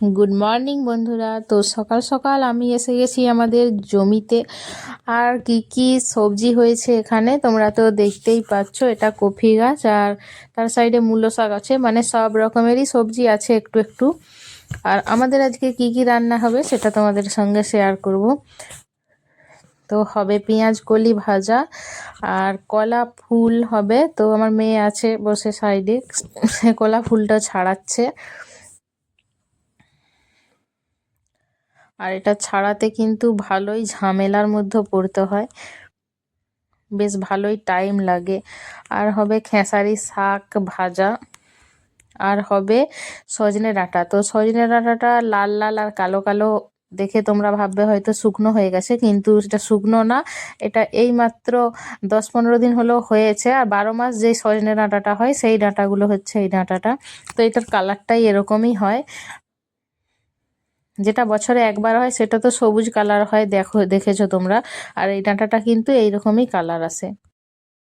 Good morning বন্ধুরা। তো সকাল সকাল আমি এসে গেছি আমাদের জমিতে। আর কি কি সবজি হয়েছে এখানে তোমরা তো দেখতেই পাচ্ছ। এটা কফি গাছ আর তার সাইডে মূলো শাক আছে, মানে সব রকমেরই সবজি আছে একটু একটু। আর আমাদের আজকে কি কি রান্না হবে সেটা তোমাদের সঙ্গে শেয়ার করব। তো হবে পেঁয়াজ কলি ভাজা আর কলা ফুল হবে। তো আমার মেয়ে আছে বসে সাইডে, সে কলা ফুলটা ছাড়াচ্ছে। আর এটা ছাড়াতে কিন্তু ভালোই ঝামেলার মধ্যে পড়তে হয়, বেশ ভালোই টাইম লাগে। আর হবে খেসারি শাক ভাজা, আর হবে সজনে ডাঁটা। তো সজনে ডাঁটাটা লাল লাল আর কালো কালো দেখে তোমরা ভাববে হয়তো শুকনো হয়ে গেছে, কিন্তু সেটা শুকনো না। এটা এই মাত্র 10-15 দিন হলো হয়েছে। আর 12 মাস যেই সজনে ডাঁটাটা হয় সেই ডাঁটাগুলো হচ্ছে এই ডাঁটাটা। তো এটার কালারটাই এরকমই হয়। যেটা বছরে একবার হয় সেটা তো সবুজ কালার হয়, দেখেছো তোমরা। আর এই ডাঁটাটা কিন্তু এইরকমই কালার আসে।